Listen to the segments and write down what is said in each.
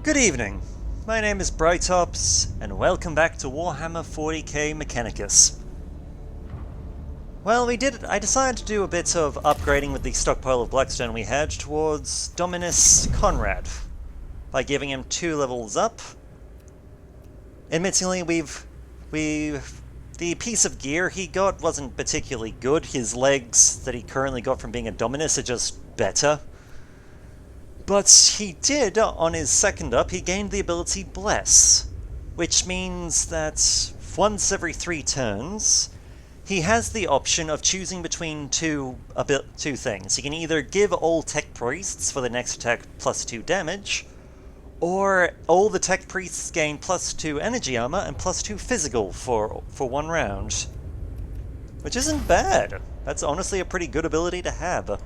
Good evening, my name is Brightops, and welcome back to Warhammer 40k Mechanicus. Well, I decided to do a bit of upgrading with the stockpile of Blackstone we had towards Dominus Conrad, by giving him 2 levels up. Admittingly, the piece of gear he got wasn't particularly good. His legs that he currently got from being a Dominus are just better. But he did, on his second up, he gained the ability Bless, which means that once every 3 turns, he has the option of choosing between two things. He can either give all Tech Priests for the next attack plus 2 damage, or all the Tech Priests gain plus 2 energy armor and plus 2 physical for 1 round. Which isn't bad. That's honestly a pretty good ability to have.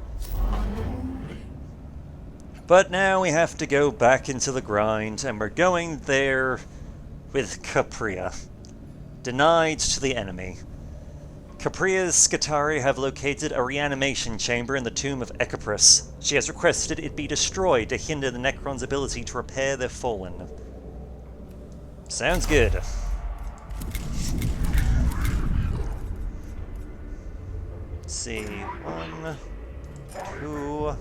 But now we have to go back into the grind, and we're going there with Capria. Denied to the enemy. Capria's Scutari have located a reanimation chamber in the tomb of Ecopris. She has requested it be destroyed to hinder the Necron's ability to repair their fallen. Sounds good. Let's see. 1, 2...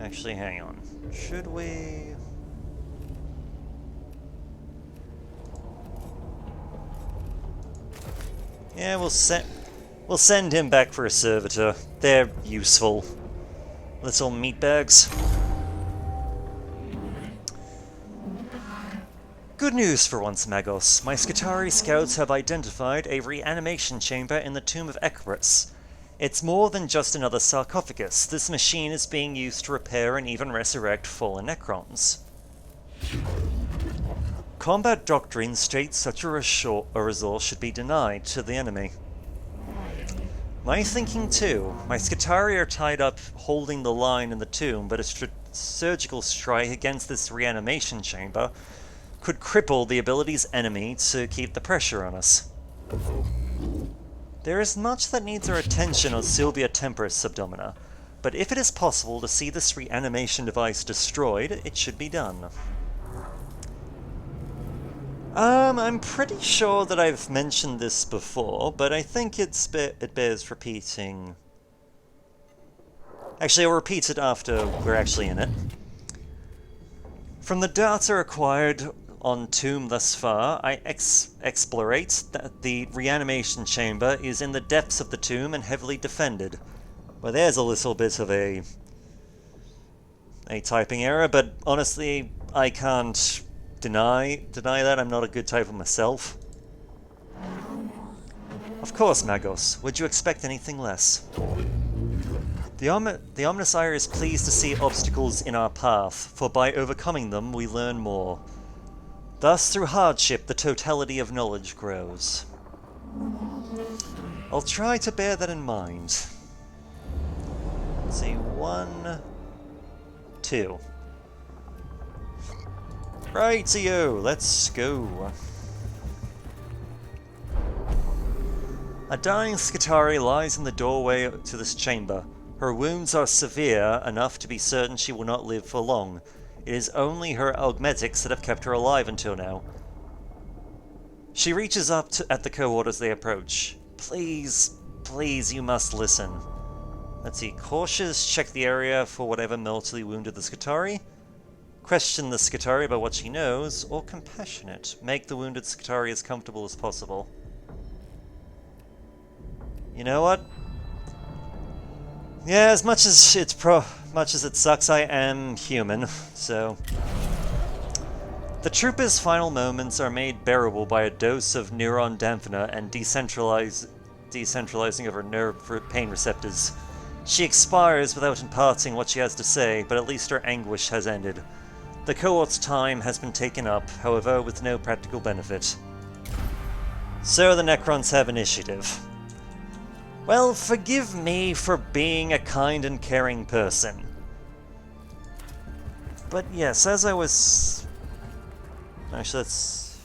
Actually, hang on. Should we... Yeah, we'll send him back for a servitor. They're useful. Little meatbags. Good news for once, Magos. My Scutari scouts have identified a reanimation chamber in the tomb of Ecopris. It's more than just another sarcophagus. This machine is being used to repair and even resurrect fallen Necrons. Combat doctrine states such a resource should be denied to the enemy. My thinking too. My Scutari are tied up holding the line in the tomb, but a surgical strike against this reanimation chamber could cripple the ability's enemy to keep the pressure on us. There is much that needs our attention on Sylvia Temporis Subdomina, but if it is possible to see this reanimation device destroyed, it should be done. I'm pretty sure that I've mentioned this before, but I think it bears repeating. Actually, I'll repeat it after we're actually in it. From the data acquired on Tomb thus far, I explorate that the reanimation chamber is in the depths of the tomb and heavily defended. Well, there's a little bit of a typing error, but honestly, I can't deny that. I'm not a good typer myself. Of course, Magos. Would you expect anything less? The Ominous Ire is pleased to see obstacles in our path, for by overcoming them we learn more. Thus, through hardship, the totality of knowledge grows. I'll try to bear that in mind. Let's see, 1, 2. Rightio, let's go. A dying Scutari lies in the doorway to this chamber. Her wounds are severe enough to be certain she will not live for long. It is only her augmetics that have kept her alive until now. She reaches up at the cohort as they approach. Please, please, you must listen. Let's see. Cautious, check the area for whatever mortally wounded the Scutari. Question the Scutari about what she knows, or compassionate. Make the wounded Scutari as comfortable as possible. You know what? Yeah, as much as it sucks, I am human, so... The trooper's final moments are made bearable by a dose of neuron dampener and decentralizing of her nerve pain receptors. She expires without imparting what she has to say, but at least her anguish has ended. The cohort's time has been taken up, however, with no practical benefit. So the Necrons have initiative. Well, forgive me for being a kind and caring person. But yes, as I was... Actually, that's...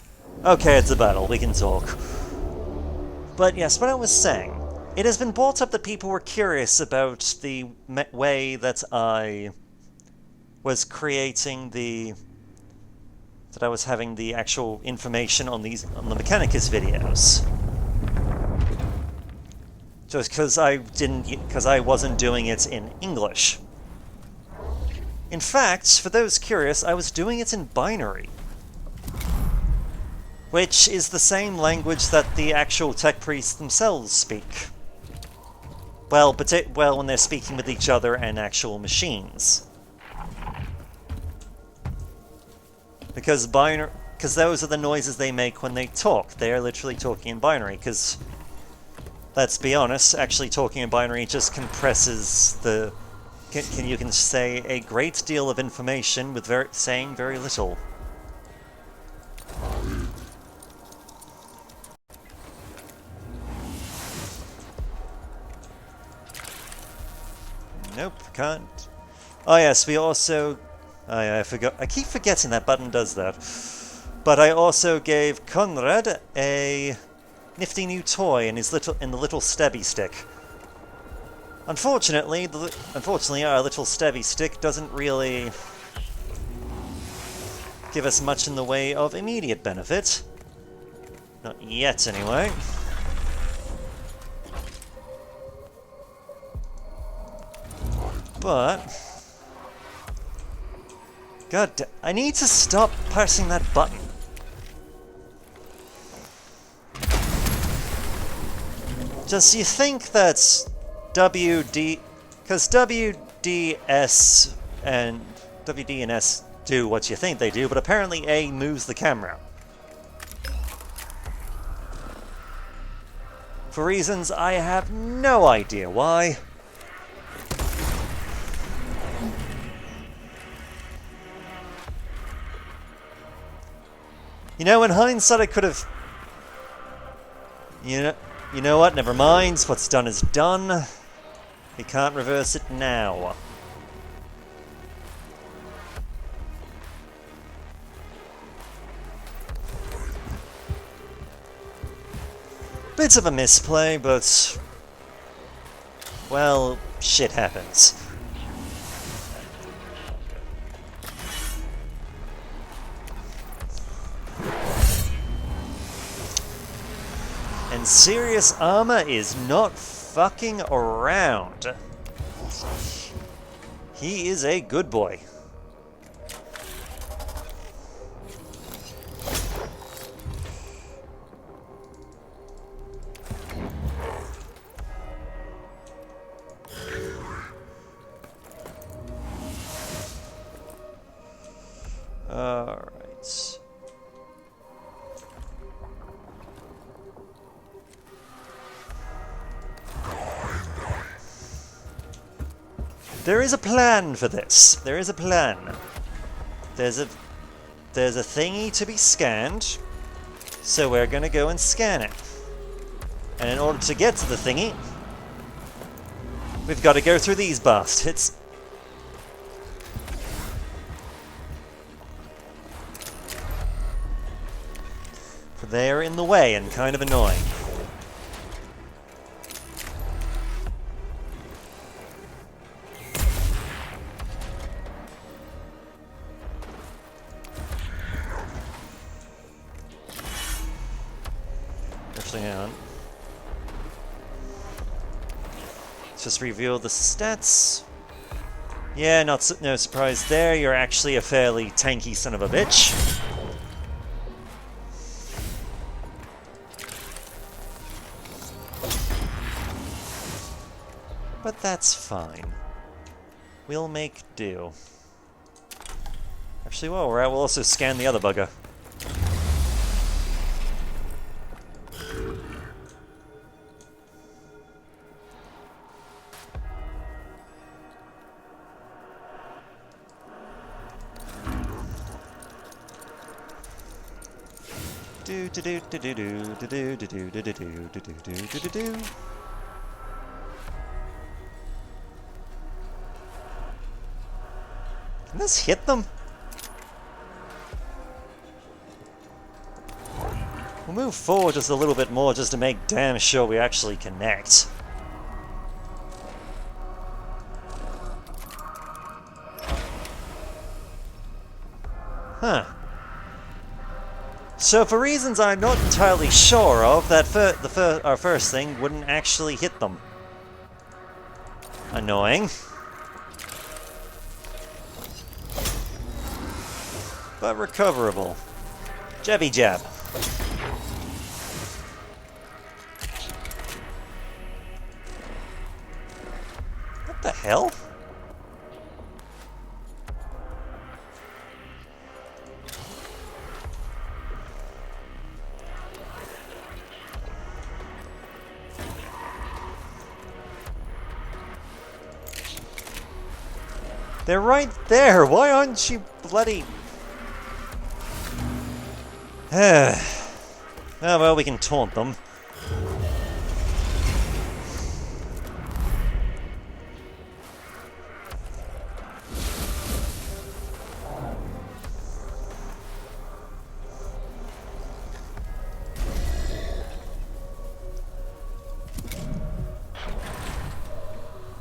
Okay, it's a battle, we can talk. But yes, what I was saying. It has been brought up that people were curious about the way that I was creating that I was having the actual information on the Mechanicus videos. Just because I wasn't doing it in English. In fact, for those curious, I was doing it in binary, which is the same language that the actual tech priests themselves speak. Well, when they're speaking with each other and actual machines. Because those are the noises they make when they talk. They are literally talking in binary, because, let's be honest, actually talking in binary just compresses the... You can say a great deal of information with saying very little. Nope, can't. Oh yes, we also... Oh yeah, I forgot. I keep forgetting that button does that. But I also gave Conrad a nifty new toy in the little stabby stick. Unfortunately, our little stabby stick doesn't really give us much in the way of immediate benefit. Not yet, anyway. But... God, I need to stop pressing that button. Just you think that because WD and S do what you think they do, but apparently A moves the camera. For reasons I have no idea why. You know, in hindsight, I could have... You know what? Never mind. What's done is done. We can't reverse it now. Bit of a misplay, but... Well, shit happens. And Serious Armor is not fucking around. He is a good boy. Alright. There is a plan for this. There is a plan. There's a thingy to be scanned, so we're gonna go and scan it. And in order to get to the thingy, we've got to go through these bastards. For they're in the way and kind of annoying. Hang on. Let's just reveal the stats. Yeah, no surprise there. You're actually a fairly tanky son of a bitch. But that's fine. We'll make do. Actually, while we're at, we'll also scan the other bugger. Do do do do do do do do do do do do do do do do. Can this hit them? We'll move forward just a little bit more just to make damn sure we actually connect. Huh. So for reasons I'm not entirely sure of, that our first thing wouldn't actually hit them. Annoying. But recoverable. Jabby jab. What the hell? They're right there! Why aren't you bloody... Oh well, we can taunt them.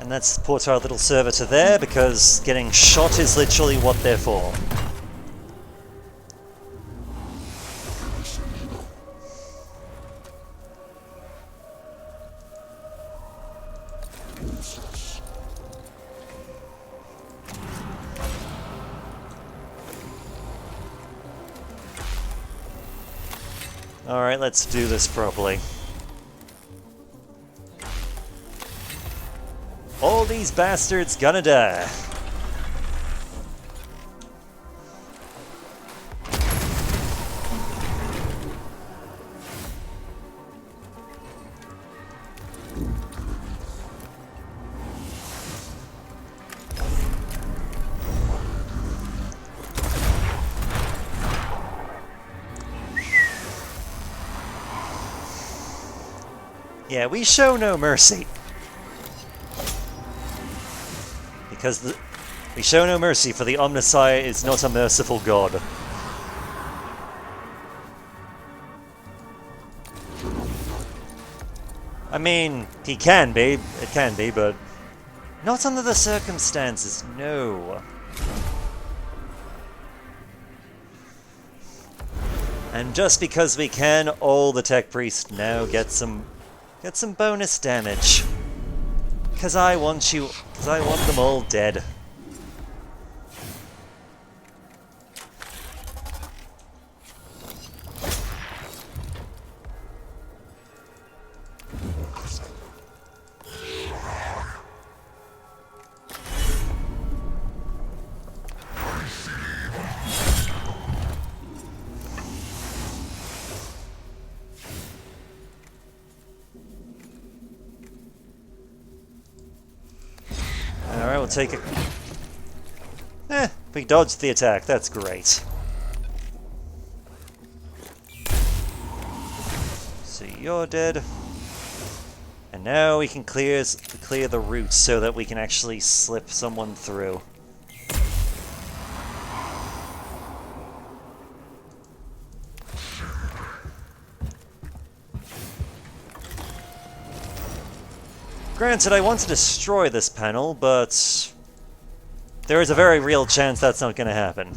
And let's put our little servitor there, because getting shot is literally what they're for. Alright, let's do this properly. All these bastards gonna die. Yeah, we show no mercy. Because we show no mercy, for the Omnissiah is not a merciful god. I mean, he can be, it can be, but not under the circumstances, no. And just because we can, all the Tech Priests now get some bonus damage. Because I want them all dead. Alright, we'll take it. We dodged the attack, that's great. So you're dead. And now we can clear the route so that we can actually slip someone through. Granted, I want to destroy this panel, but there is a very real chance that's not going to happen.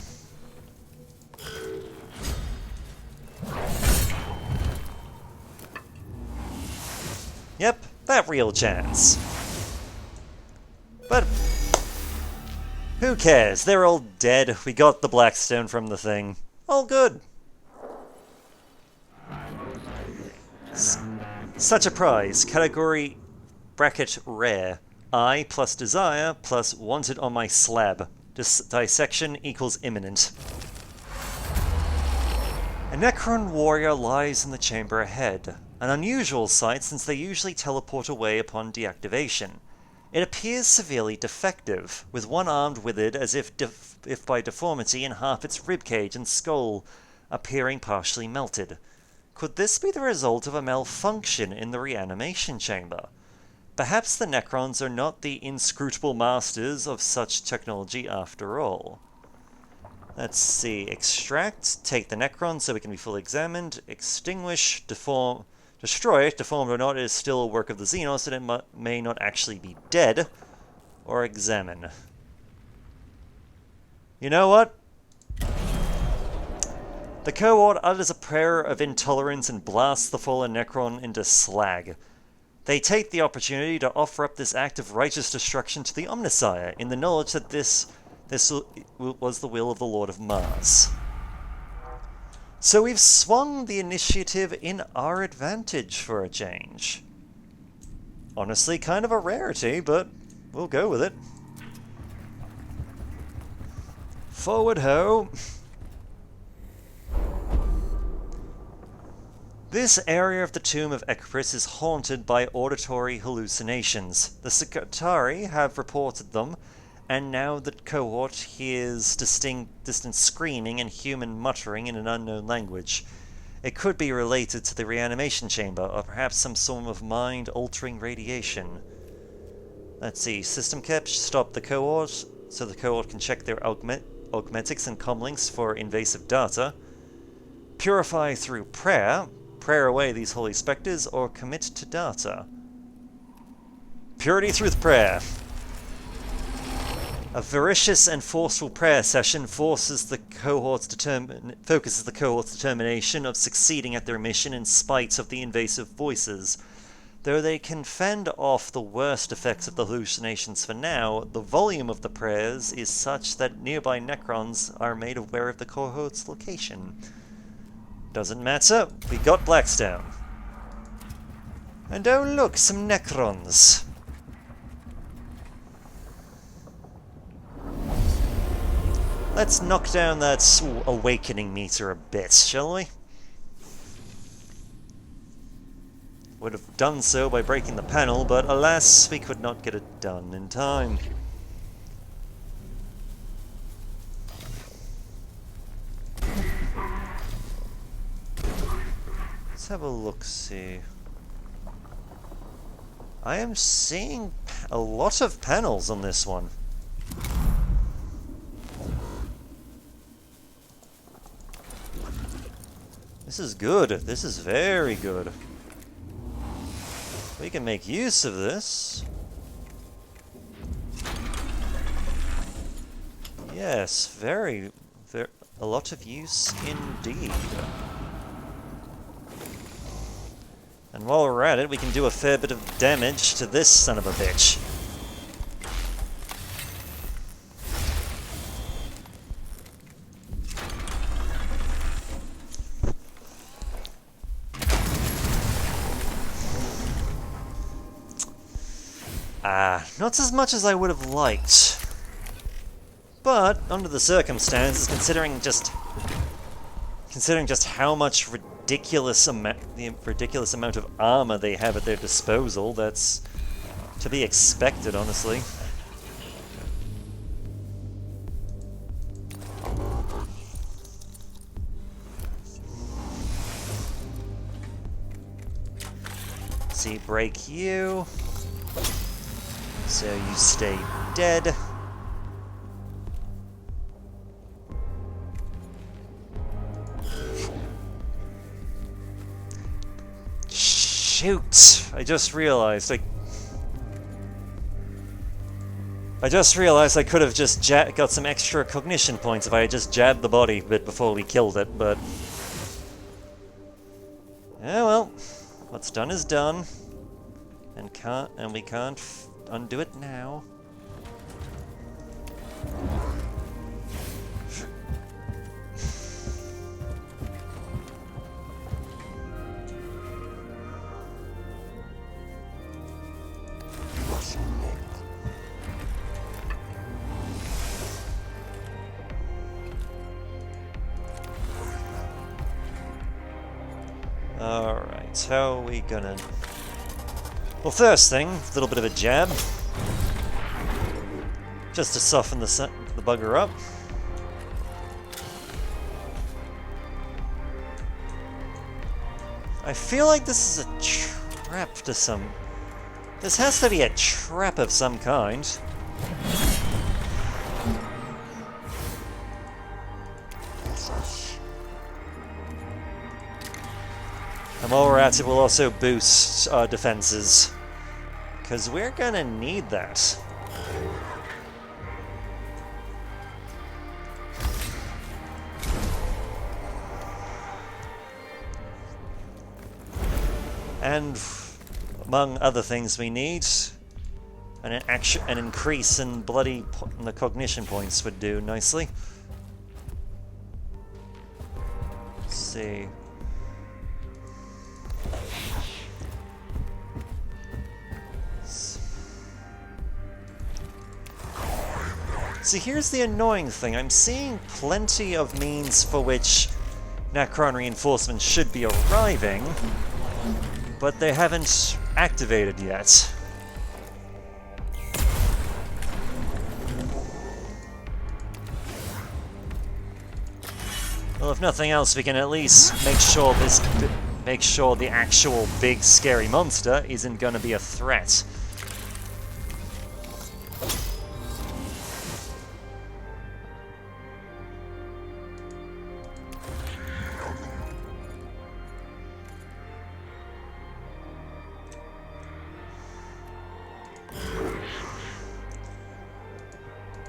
Yep, that real chance. But who cares? They're all dead. We got the Blackstone from the thing. All good. Such a prize. Category bracket rare. I plus desire plus wanted on my slab. Dissection equals imminent. A Necron warrior lies in the chamber ahead. An unusual sight since they usually teleport away upon deactivation. It appears severely defective, with one arm withered as if by deformity and half its ribcage and skull appearing partially melted. Could this be the result of a malfunction in the reanimation chamber? Perhaps the Necrons are not the inscrutable masters of such technology after all. Let's see. Extract. Take the Necron so it can be fully examined. Extinguish. Destroy. Deformed or not, it is still a work of the Xenos, and it may not actually be dead. Or examine. You know what? The cohort utters a prayer of intolerance and blasts the fallen Necron into slag. They take the opportunity to offer up this act of righteous destruction to the Omnissiah, in the knowledge that this was the will of the Lord of Mars. So we've swung the initiative in our advantage for a change. Honestly, kind of a rarity, but we'll go with it. Forward ho! This area of the tomb of Ekpris is haunted by auditory hallucinations. The Sakatari have reported them, and now the cohort hears distant screaming and human muttering in an unknown language. It could be related to the reanimation chamber, or perhaps some form of mind-altering radiation. Let's see, system kept stop the cohort, so the cohort can check their augmetics and comlinks for invasive data. Purify through prayer. Prayer away these holy spectres, or commit to data. Purity through prayer. A voracious and forceful prayer session focuses the cohort's determination of succeeding at their mission in spite of the invasive voices. Though they can fend off the worst effects of the hallucinations for now, the volume of the prayers is such that nearby Necrons are made aware of the cohort's location. Doesn't matter, we got Blackstone. And oh look, some Necrons. Let's knock down that awakening meter a bit, shall we? Would have done so by breaking the panel, but alas, we could not get it done in time. Let's have a look-see. I am seeing a lot of panels on this one. This is good. This is very good. We can make use of this. Yes, very a lot of use indeed. And while we're at it, we can do a fair bit of damage to this son of a bitch. Not as much as I would have liked. But, under the circumstances, considering just how much ridiculous amount of armor they have at their disposal, that's to be expected, honestly. See, break you. So you stay dead. Shoot! I just realized I could have just got some extra cognition points if I had just jabbed the body a bit before we killed it, but... yeah, well, what's done is done. And we can't undo it now. Alright, how are we gonna... well, first thing, a little bit of a jab. Just to soften the bugger up. I feel like this is a trap to some... this has to be a trap of some kind. And while we're at it, we'll also boost our defenses. Because we're gonna need that. And among other things we need, an increase in the cognition points would do nicely. Let's see. See, here's the annoying thing. I'm seeing plenty of means for which Necron reinforcements should be arriving, but they haven't activated yet. Well, if nothing else, we can at least make sure the actual big scary monster isn't gonna be a threat.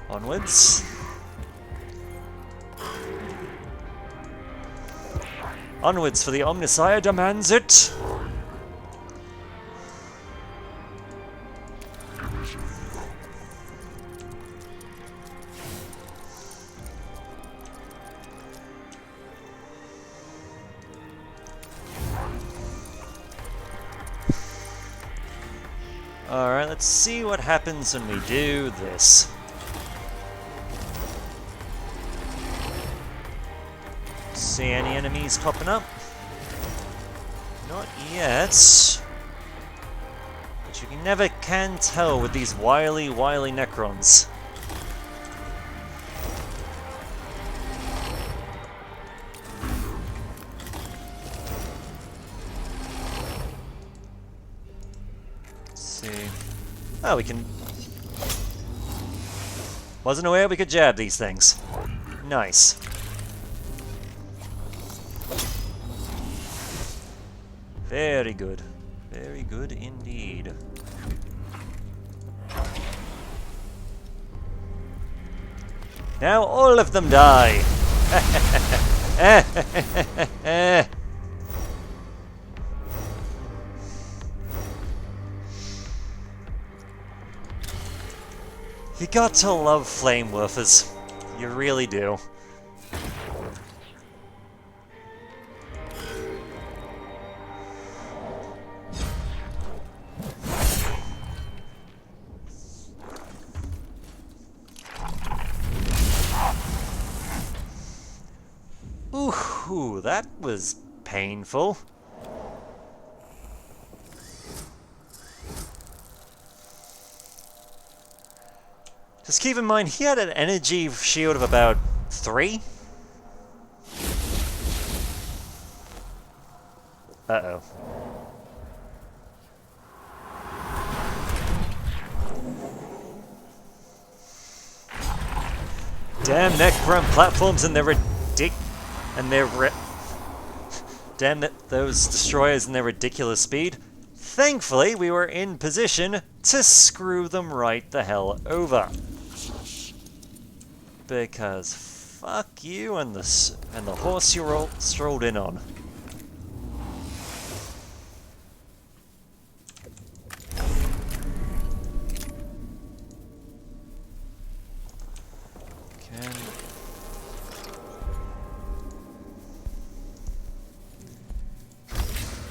Onwards. Onwards, for the Omnissiah demands it! Alright, let's see what happens when we do this. See any enemies popping up? Not yet. But you never can tell with these wily Necrons. Let's see. Oh, we can... Wasn't aware we could jab these things. Nice. Very good. Very good indeed. Now all of them die! You got to love flame woofers. You really do. Ooh, that was painful. Just keep in mind, he had an energy shield of about 3. Uh-oh. Damn Necron platforms and their damn those destroyers and their ridiculous speed. Thankfully, we were in position to screw them right the hell over. Because fuck you and the horse you strolled in on.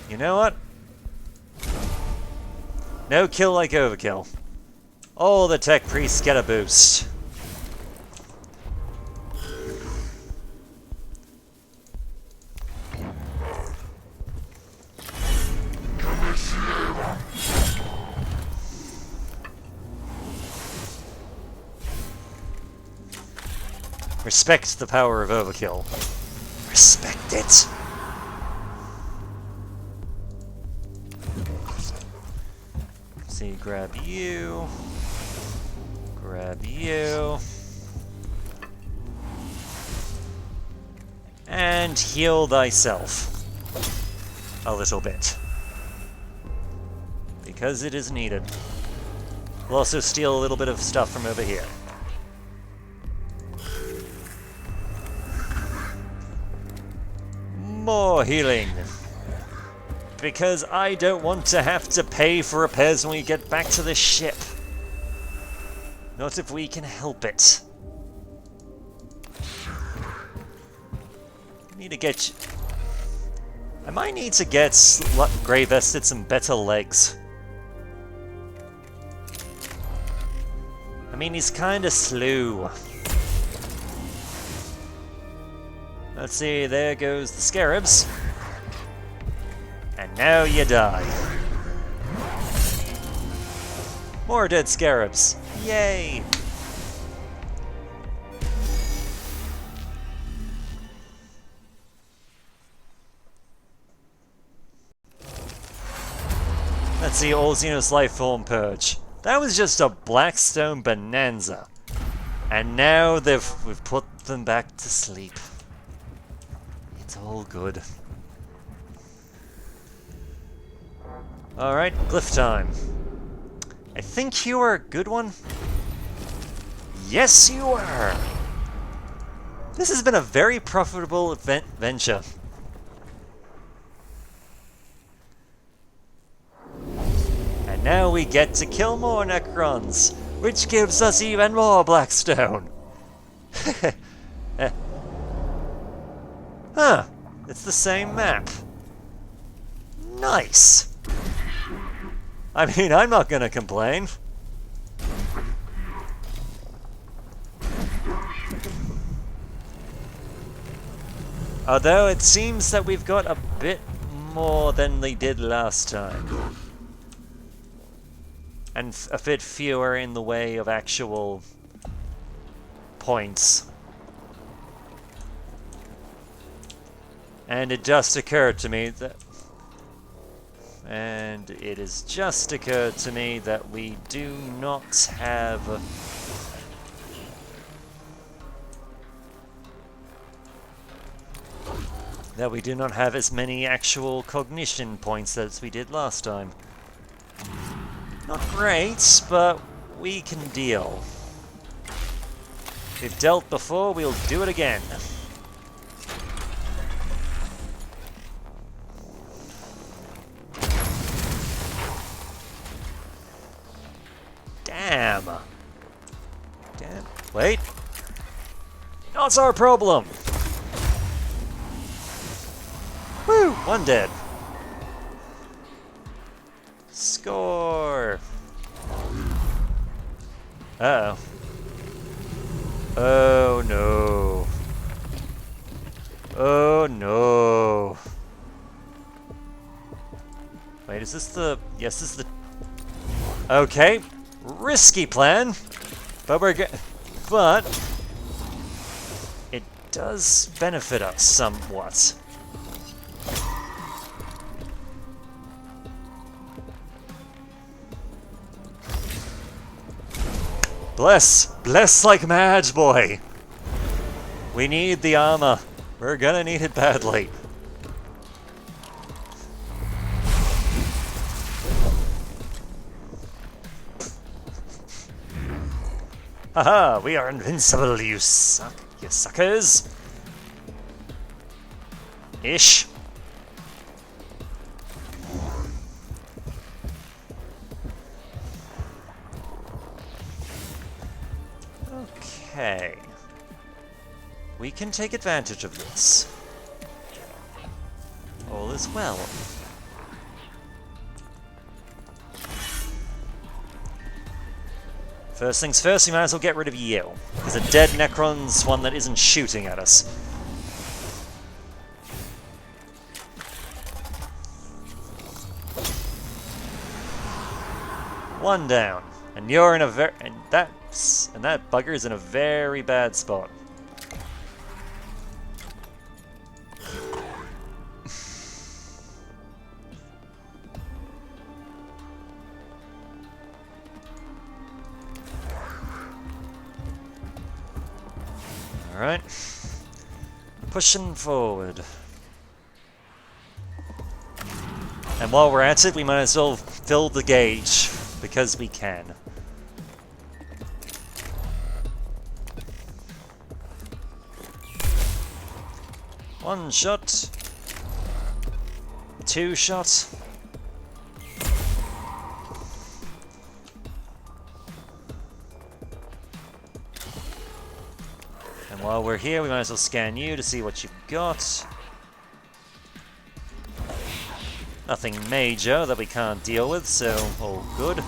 You know what? No kill like overkill. All the tech priests get a boost. Respect the power of overkill. Respect it. See, grab you. Grab you. And heal thyself. A little bit. Because it is needed. We'll also steal a little bit of stuff from over here. More healing. because I don't want to have to pay for repairs when we get back to the ship. Not if we can help it. Need to get... I might need to get Grey Vested some better legs. I mean, he's kinda slow. Let's see, there goes the scarabs. And now you die. More dead scarabs. Yay! Let's see, All Xenos Lifeform Purge. That was just a Blackstone bonanza. And now we've put them back to sleep. It's all good. Alright, glyph time. I think you are a good one. Yes, you are! This has been a very profitable venture. And now we get to kill more Necrons, which gives us even more Blackstone. Huh, it's the same map. Nice! I mean, I'm not gonna complain. Although it seems that we've got a bit more than they did last time. And a bit fewer in the way of actual points. And it just occurred to me that... And it has just occurred to me that we do not have... That we do not have as many actual cognition points as we did last time. Not great, but we can deal. We've dealt before, we'll do it again. Damn. Damn. Wait. Not our problem. Woo! One dead. Score. Uh-oh. Oh no. Oh no. Wait, is this the... Yes, this is the... Okay. Risky plan. But but... It does benefit us somewhat. Bless! Bless like mad, boy! We need the armor. We're gonna need it badly. Haha! We are invincible, you suckers! Ish. Okay. We can take advantage of this. All is well. First things first, we might as well get rid of you. Because a dead Necron's one that isn't shooting at us. One down. And you're in a that bugger's in a very bad spot. Alright. Pushing forward. And while we're at it, we might as well fill the gauge, because we can. One shot. two-shot. And while we're here, we might as well scan you to see what you've got. Nothing major that we can't deal with, so all good.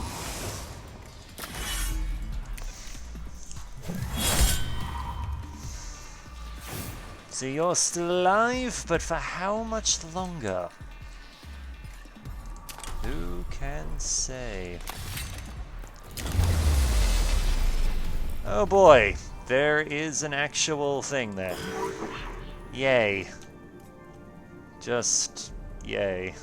So you're still alive, but for how much longer? Who can say? Oh boy, there is an actual thing there. Yay. Just yay.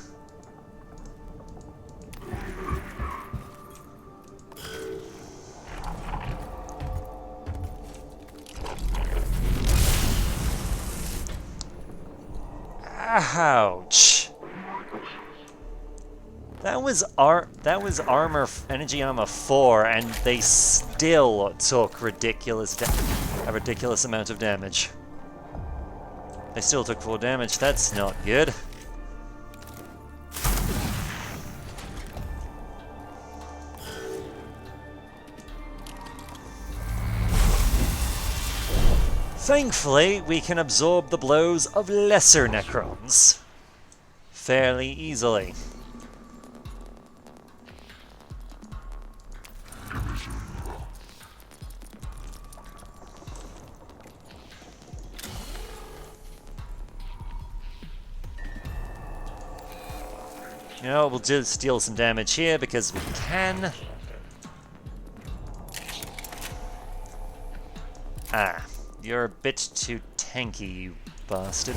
Ouch. That was armor, energy armor 4, and they still took a ridiculous amount of damage. They still took 4 damage. That's not good. Thankfully, we can absorb the blows of lesser Necrons fairly easily. You know, we'll just deal some damage here because we can. Ah. You're a bit too tanky, you bastard.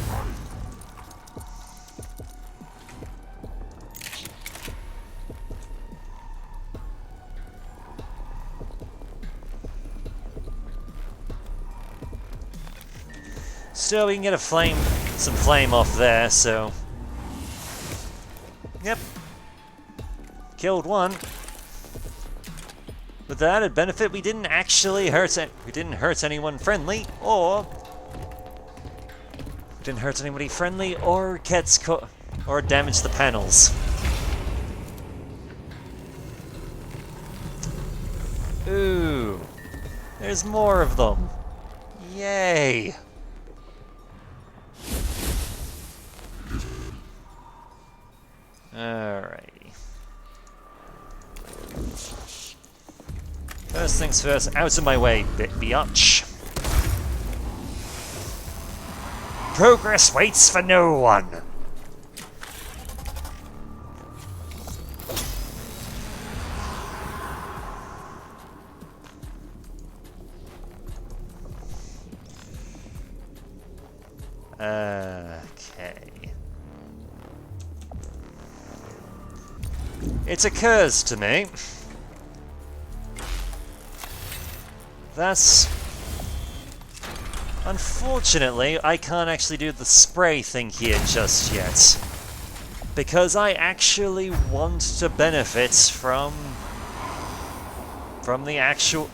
Still, we can get some flame off there, so... Yep. Killed one. With the added benefit, we didn't actually hurt anyone friendly, or didn't hurt anybody friendly, or or damage the panels. Ooh, there's more of them. Yay! Alrighty. First things first, out of my way, biatch. Progress waits for no one. Okay. It occurs to me that, unfortunately, I can't actually do the spray thing here just yet. Because I actually want to benefit from the actual...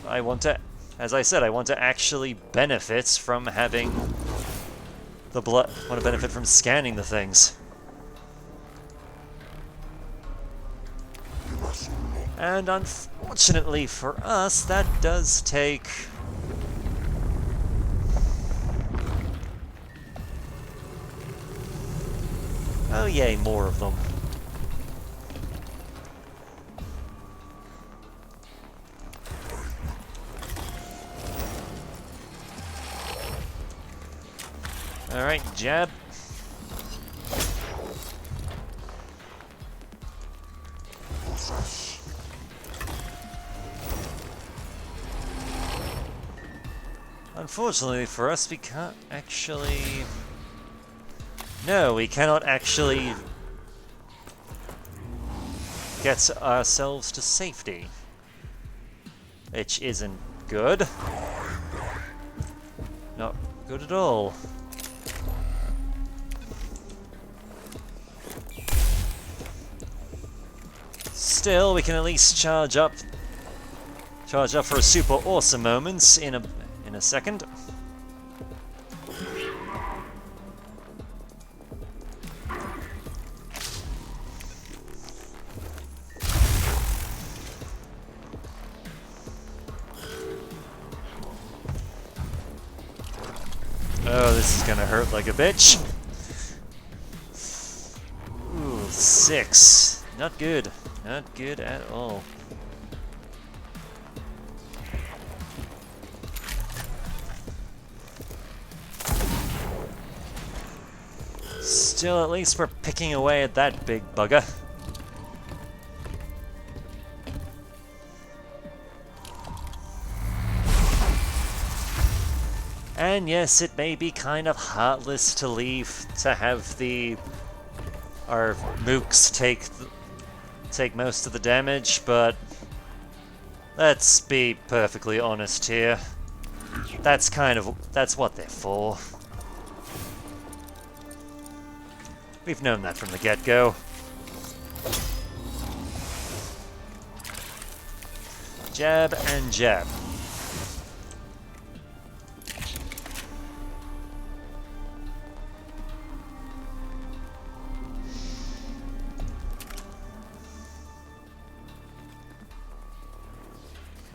as I said, I want to actually benefit from having the blood... I want to benefit from scanning the things. And unfortunately for us, that does take... Oh yay, more of them. Alright, jab. Unfortunately for us, we can't actually... No, we cannot actually get ourselves to safety. Which isn't good. Not good at all. Still, we can at least charge up for a super awesome moment in a second. Oh, this is gonna hurt like a bitch. Ooh, 6. Not good. Not good at all. Still, at least we're picking away at that big bugger. And yes, it may be kind of heartless to leave to have our mooks take most of the damage, but let's be perfectly honest here. That's what they're for. We've known that from the get-go. Jab and jab.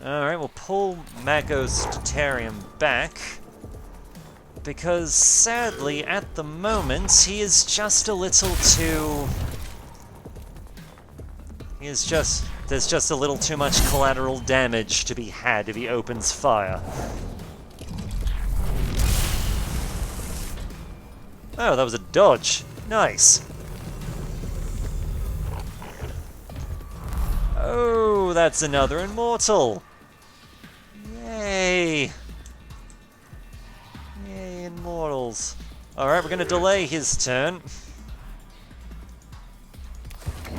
Alright, we'll pull Magos Deuterium back, because sadly, at the moment, he is just a little too... there's just a little too much collateral damage to be had if he opens fire. Oh, that was a dodge. Nice. Oh, that's another immortal. Yay! Yay, immortals. Alright, we're gonna delay his turn.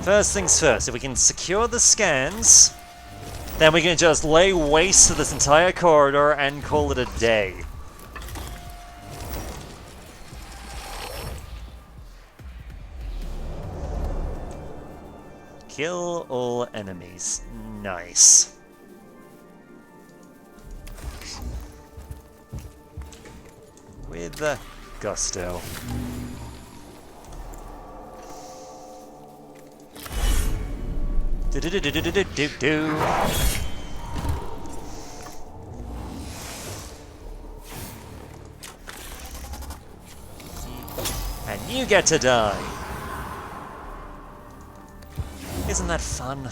First things first, if we can secure the scans, then we can just lay waste to this entire corridor and call it a day. Kill all enemies. Nice. With gusto. Do-do-do-do-do-do-do. And you get to die. Isn't that fun?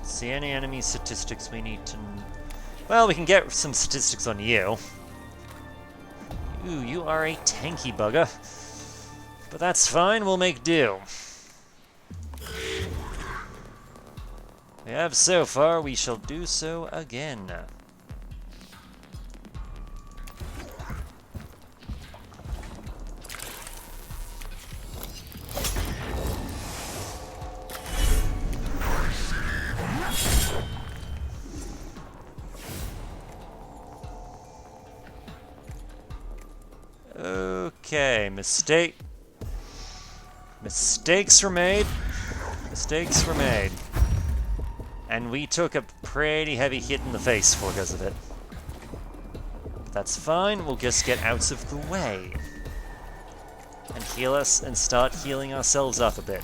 See any enemy statistics we need to... Well, we can get some statistics on you. Ooh, you are a tanky bugger. But that's fine, we'll make do. We have so far, we shall do so again. Okay, mistakes were made. Mistakes were made. And we took a pretty heavy hit in the face because of it. That's fine, we'll just get out of the way. And heal us and start healing ourselves up a bit.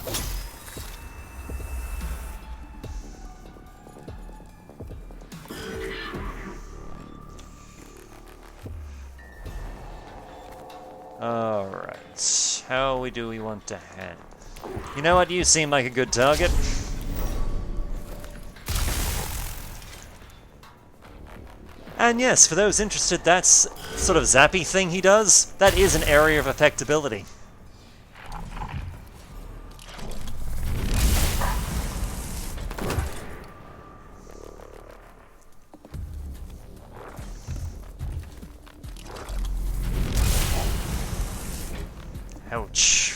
Alright, how do we want to handle? You know what, you seem like a good target. And yes, for those interested, that's sort of zappy thing he does. That is an area of effectability. Ouch.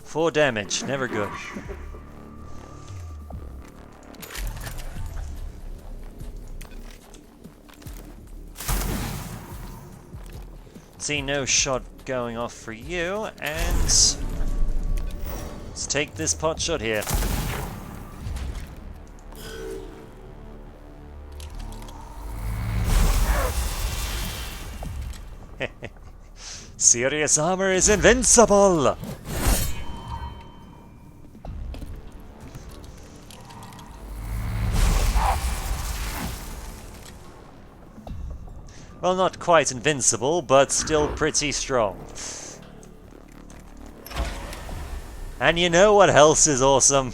4 damage, never good. See no shot going off for you, and let's take this pot shot here. Serious armor is invincible! Well, not quite invincible, but still pretty strong. And you know what else is awesome?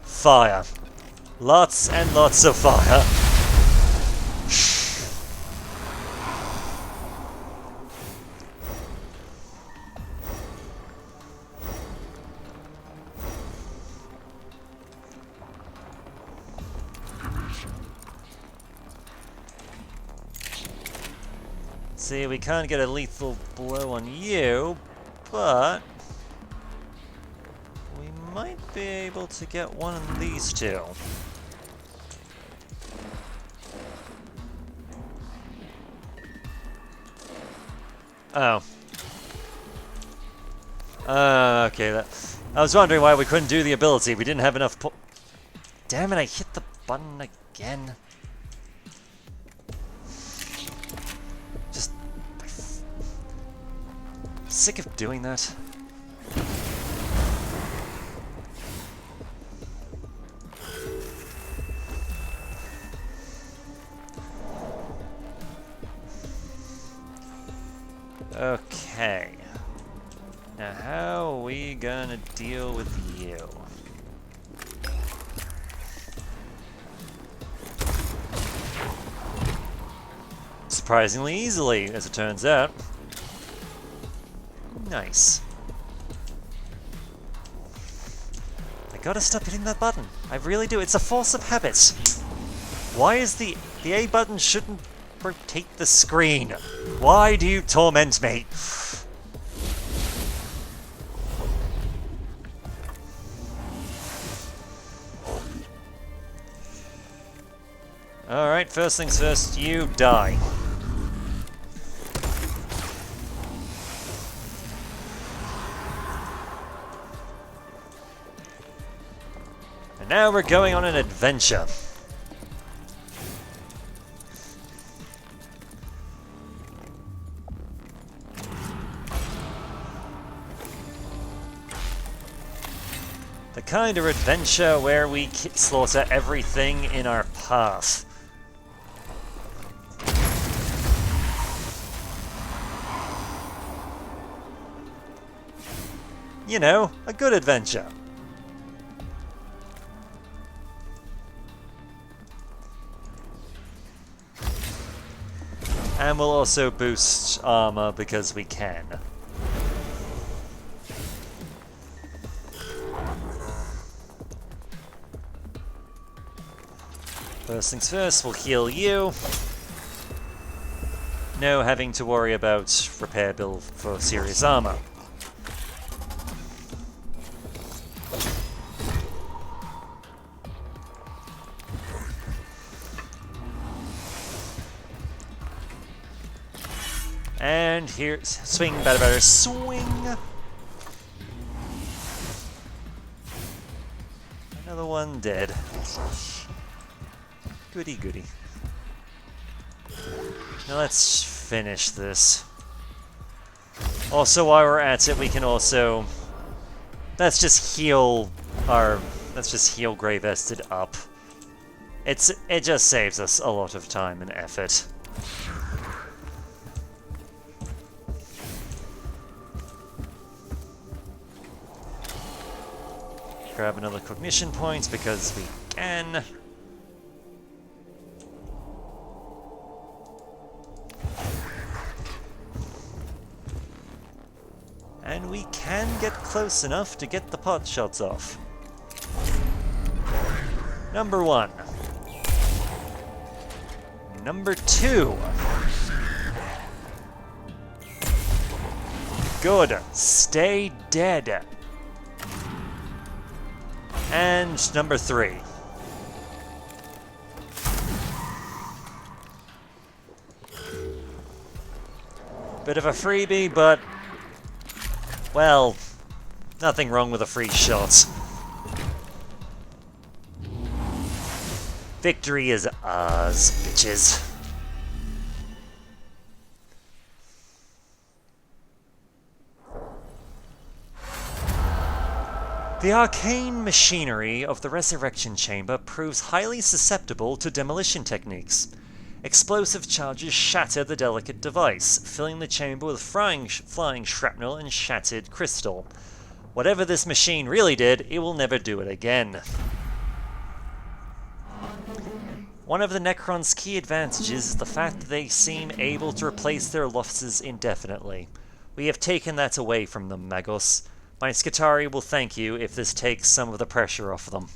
Fire. Lots and lots of fire. See, we can't get a lethal blow on you, but we might be able to get one of these two. Oh. Okay. I was wondering why we couldn't do the ability. We didn't have enough Damn it, I hit the button again. Just... sick of doing that. Okay. Now how are we gonna deal with you? Surprisingly easily, as it turns out. Nice. I gotta stop hitting that button. I really do. It's a force of habit. Why is the A button shouldn't rotate the screen? Why do you torment me? Alright, first things first, you die. And now we're going on an adventure. The kind of adventure where we slaughter everything in our path. You know, a good adventure. And we'll also boost armor because we can. First things first, we'll heal you. No having to worry about repair bill for serious armor. And here, swing, batter, swing! Another one dead. Goody goody. Now let's finish this. Also, while we're at it, we can also... let's just heal Grey Vested up. It just saves us a lot of time and effort. Grab another cognition point because we can. And we can get close enough to get the pot shots off. Number 1. Number 2. Good. Stay dead. And number 3. Bit of a freebie, but... well, nothing wrong with a free shot. Victory is ours, bitches. The arcane machinery of the Resurrection Chamber proves highly susceptible to demolition techniques. Explosive charges shatter the delicate device, filling the chamber with flying shrapnel and shattered crystal. Whatever this machine really did, it will never do it again. One of the Necron's key advantages is the fact that they seem able to replace their losses indefinitely. We have taken that away from them, Magos. My Skitarii will thank you if this takes some of the pressure off them.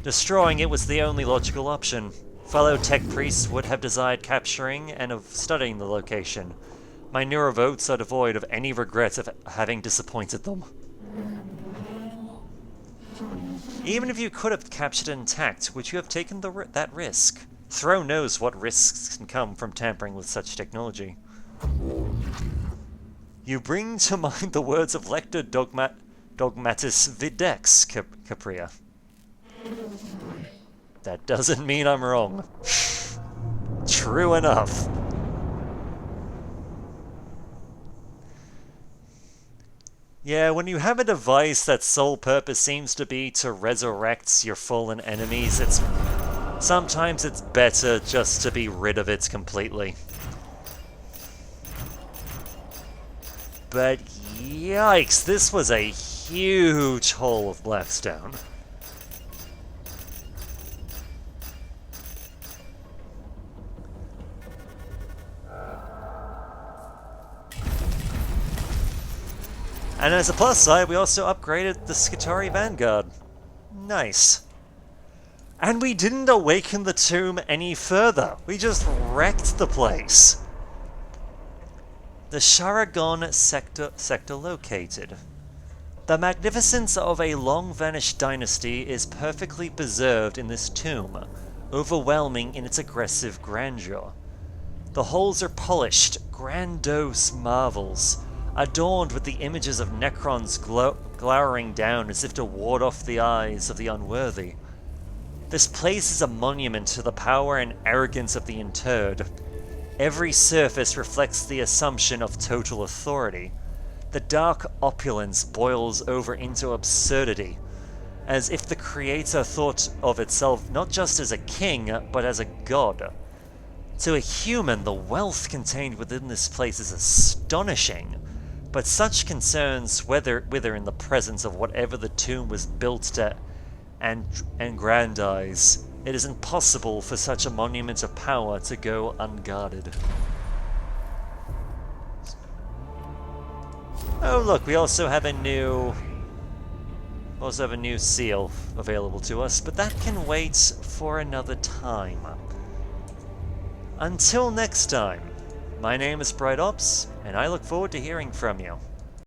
Destroying it was the only logical option. Fellow tech priests would have desired capturing and of studying the location. My neurovotes are devoid of any regret of having disappointed them. Even if you could have captured it intact, would you have taken that risk? Throne knows what risks can come from tampering with such technology. You bring to mind the words of Lector Dogmatis Videx, Capria. That doesn't mean I'm wrong. True enough. Yeah, when you have a device that sole purpose seems to be to resurrect your fallen enemies, sometimes it's better just to be rid of it completely. But yikes, this was a huge hole of Blackstone. And as a plus side, we also upgraded the Skitarii Vanguard. Nice. And we didn't awaken the tomb any further. We just wrecked the place. The Sharagon sector located. The magnificence of a long-vanished dynasty is perfectly preserved in this tomb, overwhelming in its aggressive grandeur. The halls are polished, grandiose marvels, adorned with the images of Necrons glowering down as if to ward off the eyes of the unworthy. This place is a monument to the power and arrogance of the interred. Every surface reflects the assumption of total authority. The dark opulence boils over into absurdity, as if the creator thought of itself not just as a king, but as a god. To a human, the wealth contained within this place is astonishing, but such concerns wither in the presence of whatever the tomb was built to aggrandize. It is impossible for such a monument of power to go unguarded. Oh look, we also have a new seal available to us, but that can wait for another time. Until next time, my name is Bright Ops, and I look forward to hearing from you.